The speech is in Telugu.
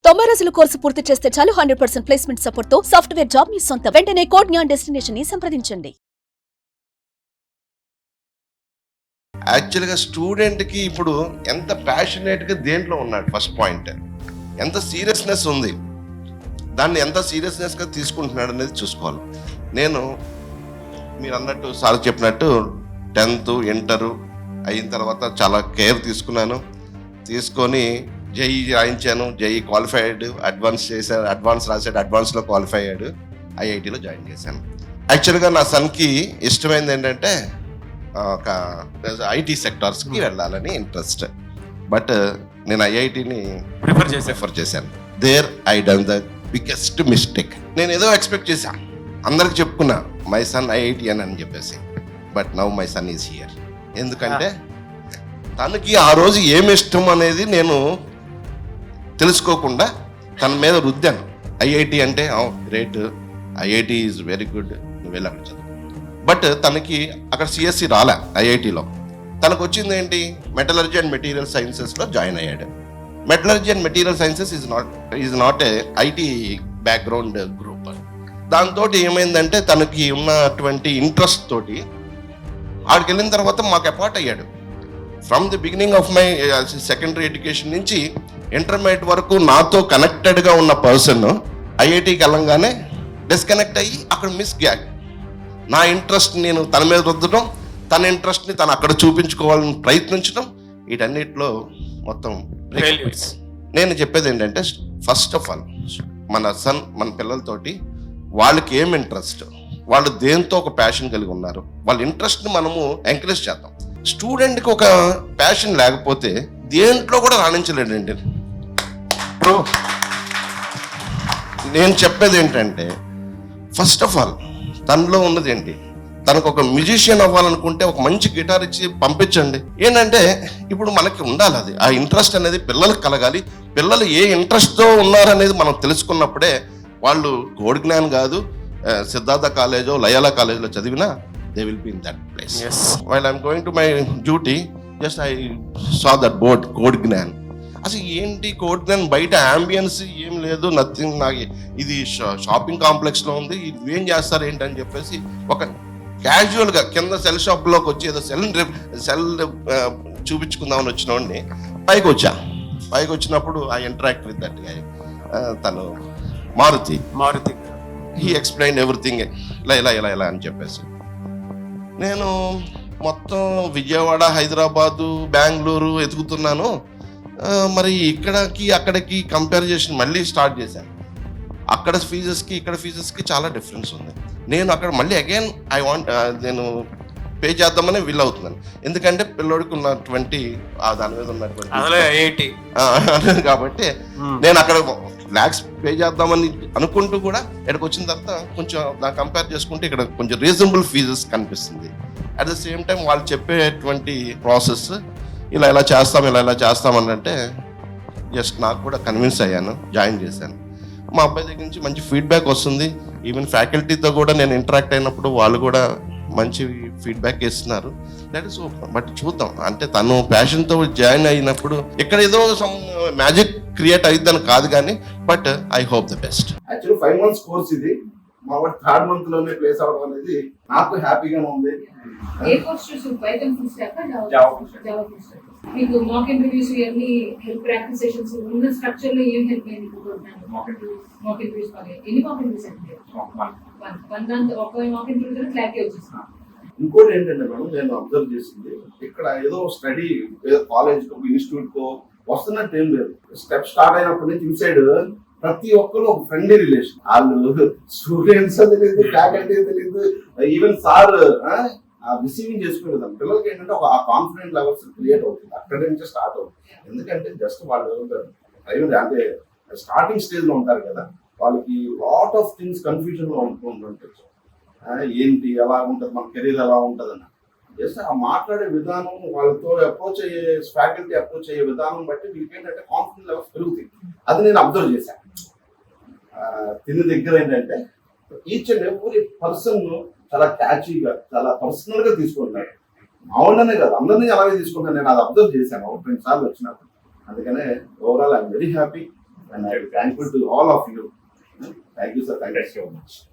90 రోజుల కోర్సు పూర్తి చేస్తే చాలు 100% ప్లేస్మెంట్ సపోర్ట్ తో సాఫ్ట్వేర్ జాబ్ మీ సొంతం. వెంటనే కోడ్ జ్ఞాన్ డెస్టినేషన్ ని సంప్రదించండి. యాక్చువల్గా స్టూడెంట్కి ఇప్పుడు ఎంత ప్యాషనేట్గా దేంట్లో ఉన్నాడు, ఫస్ట్ పాయింట్ ఎంత సీరియస్నెస్ ఉంది, దాన్ని ఎంత సీరియస్నెస్గా తీసుకుంటున్నాడు అనేది చూసుకోవాలి. నేను మీరు అన్నట్టు సార్ చెప్పినట్టు 10th ఇంటరు అయిన తర్వాత చాలా కేర్ తీసుకొని జేఈ రాయించాను. జేఈ క్వాలిఫైడ్, అడ్వాన్స్ చేశాను, అడ్వాన్స్ రాశాడు, అడ్వాన్స్లో క్వాలిఫై అయ్యాడు, ఐఐటీలో జాయిన్ చేశాను. యాక్చువల్గా నా సన్కి ఇష్టమైంది ఏంటంటే ఒక ఐటీ సెక్టార్స్కి వెళ్ళాలని ఇంట్రెస్ట్, బట్ నేను ఐఐటీని ప్రిఫర్ చేశాను. There I done the biggest mistake. నేను ఏదో ఎక్స్పెక్ట్ చేశాను, అందరికి చెప్పుకున్నా మై సన్ ఐఐటి అని చెప్పేసి, but now my son is here. ఎందుకంటే తనకి ఆ రోజు ఏమి ఇష్టం అనేది నేను తెలుసుకోకుండా తన మీద రుద్దాను. ఐఐటి అంటే great, IIT is very good, నువ్వు వెళ్ళి అక్కడ చదువు. బట్ తనకి అక్కడ సిఎస్సి రాలే. ఐఐటిలో తనకు వచ్చింది ఏంటి, మెటలర్జీ అండ్ మెటీరియల్ సైన్సెస్లో జాయిన్ అయ్యాడు. Metallurgy and material sciences is not a IT background group. దాంతో ఏమైందంటే తనకి ఉన్నటువంటి ఇంట్రెస్ట్ తోటి ఆడికి వెళ్ళిన తర్వాత మాకు అపార్ట్ అయ్యాడు. From the beginning of my secondary education నుంచి ఇంటర్మీడియట్ వరకు నాతో కనెక్టెడ్గా ఉన్న పర్సన్ ఐఐటికి వెళ్ళంగానే డిస్కనెక్ట్ అయ్యి అక్కడ మిస్ గ్యాక్. నా ఇంట్రెస్ట్ నేను తన మీద రుద్దడం, తన ఇంట్రెస్ట్ని తను అక్కడ చూపించుకోవాలని ప్రయత్నించడం, వీటన్నిటిలో మొత్తం నేను చెప్పేది ఏంటంటే, ఫస్ట్ ఆఫ్ ఆల్ మన పిల్లలతోటి వాళ్ళకి ఏం ఇంట్రెస్ట్, వాళ్ళు దేంతో ఒక ప్యాషన్ కలిగి ఉన్నారు, వాళ్ళ ఇంట్రెస్ట్ని మనము ఎంకరేజ్ చేద్దాం. స్టూడెంట్కి ఒక ప్యాషన్ లేకపోతే దేంట్లో కూడా రాణించలేడండి. నేను చెప్పేది ఏంటంటే, ఫస్ట్ ఆఫ్ ఆల్ తనలో ఉన్నది ఏంటి, తనకు ఒక మ్యూజిషియన్ అవ్వాలనుకుంటే ఒక మంచి గిటార్ ఇచ్చి పంపించండి. ఏంటంటే ఇప్పుడు మనకి ఉండాలి అది, ఆ ఇంట్రెస్ట్ అనేది పిల్లలకు కలగాలి. పిల్లలు ఏ ఇంట్రెస్ట్తో ఉన్నారనేది మనం తెలుసుకున్నప్పుడే వాళ్ళు కోడ్ జ్ఞాన్ కాదు, సిద్ధార్థ కాలేజో లయోలా కాలేజ్లో చదివినా they will be in that place. Yes. While I'm going to my duty, just I saw that board, code Gyan. అసలు ఏంటి కోడ్ జ్ఞాన్, బయట అంబియన్స్ ఏం లేదు, నథింగ్. నాకు ఇది షాపింగ్ కాంప్లెక్స్లో ఉంది, ఇది ఏం చేస్తారు ఏంటని చెప్పేసి ఒక క్యాజువల్గా కింద సెల్ షాప్లోకి వచ్చి ఏదో సెల్ చూపించుకుందామని వచ్చినోడిని పైకి వచ్చినప్పుడు I interact with that guy. తను మారుతి హీ ఎక్స్ప్లెయిన్ ఎవ్రీథింగ్ ఇలా అని చెప్పేసి, నేను మొత్తం విజయవాడ, హైదరాబాదు, బెంగళూరు ఎతుకుతున్నాను. మరి అక్కడికి కంపేర్ చేసి మళ్ళీ స్టార్ట్ చేశాను. అక్కడ ఫీజెస్కి ఇక్కడ ఫీజెస్కి చాలా డిఫరెన్స్ ఉంది. నేను అక్కడ మళ్ళీ అగైన్ నేను పే చేద్దామని వీల్ అవుతున్నాను. ఎందుకంటే పిల్లోడికి ఉన్నటువంటి దాని మీద ఉన్నటువంటి కాబట్టి నేను అక్కడ ల్యాక్స్ పే చేద్దామని అనుకుంటూ కూడా ఇక్కడికి వచ్చిన తర్వాత కొంచెం దాన్ని కంపేర్ చేసుకుంటే ఇక్కడ కొంచెం రీజనబుల్ ఫీజెస్ కనిపిస్తుంది. అట్ ద సేమ్ టైం వాళ్ళు చెప్పేటువంటి ప్రాసెస్ ఇలా చేస్తామని అంటే జస్ట్ నాకు కూడా కన్విన్స్ అయ్యాను, జాయిన్ చేశాను. మా అబ్బాయి దగ్గర నుంచి మంచి ఫీడ్బ్యాక్ వస్తుంది. ఈవెన్ ఫ్యాకల్టీతో కూడా నేను ఇంటరాక్ట్ అయినప్పుడు వాళ్ళు కూడా మంచి ఫీడ్బ్యాక్ ఇస్తున్నారు. That is okay. బట్ చూద్దాం, అంటే తను ప్యాషన్తో జాయిన్ అయినప్పుడు ఇక్కడ ఏదో సమ్ మ్యాజిక్ క్రియేట్ అయిద్దని కాదు కానీ, but I hope the best. Actually 5 months course ఇది, మా వాడు 3rd month లోనే ప్లేస్ అవ్వడం అనేది నాకు హ్యాపీగానే ఉంది. ఏ కోర్స్ చూసి Python full stock Java full stock మీకు మాక్ ఇంటర్వ్యూస్ ఇవన్నీ హెల్ప్ ప్రాక్టీస్ సెషన్స్ ఉన్న స్ట్రక్చర్ లో ఏం హెల్ప్ అయ్యింది? మాక్ ఇంటర్వ్యూస్ ఎన్ని మాక్ ఇంటర్వ్యూస్ అంటే వన్ ఒక మాక్ ఇంటర్వ్యూ క్లారిటీ వచ్చేసింది. ఇంకోటి ఏంటంటే మేడం, నేను అబ్జర్వ్ చేసింది ఇక్కడ ఏదో స్టడీ ఏదో కాలేజ్ కో ఇన్స్టిట్యూట్ కో వస్తున్నట్టు ఏం లేదు. స్టెప్ స్టార్ట్ అయినప్పటి నుంచి ఇన్సైడ్ ప్రతి ఒక్కరు ఒక ఫ్రెండ్లీ రిలేషన్. వాళ్ళు స్టూడెంట్స్ తెలియదు, ఫ్యాకల్టీ తెలియదు, ఈవెన్ సార్ రిసీవింగ్ చేసుకునేదాం. పిల్లలకి ఏంటంటే ఒక కాన్ఫిడెంట్ లెవెల్స్ క్రియేట్ అవుతుంది, అక్కడి నుంచే స్టార్ట్ అవుతుంది. ఎందుకంటే జస్ట్ వాళ్ళు అంటే స్టార్టింగ్ స్టేజ్ లో ఉంటారు కదా, వాళ్ళకి లాట్ ఆఫ్ థింగ్స్ కన్ఫ్యూజన్ లో ఉంటుంటారు. ఏంటి ఎలా ఉంటుంది, మన కెరీర్ ఎలా ఉంటుంది అని జస్ట్ ఆ మాట్లాడే విధానం, వాళ్ళతో అప్రోచ్ అయ్యే ఫ్యాకల్టీ అప్రోచ్ అయ్యే విధానం బట్టి వీళ్ళకి ఏంటంటే కాన్ఫిడెంట్ లెవెల్స్ పెరుగుతాయి. అది నేను అబ్జర్వ్ చేశాను. తిని దగ్గర ఏంటంటే ఈచ్ అండ్ ఎవ్రీ పర్సన్ చాలా క్యాచీగా, చాలా పర్సనల్ గా తీసుకుంటారు. మామూలుగానే కాదు, అందరినీ అలాగే తీసుకుంటాను. నేను అది అబ్జర్వ్ చేశాను 1-2 సార్లు వచ్చినప్పుడు. అందుకనే overall I'm very happy. And I am thankful to all of you. Thank you, sir. Thank you so much.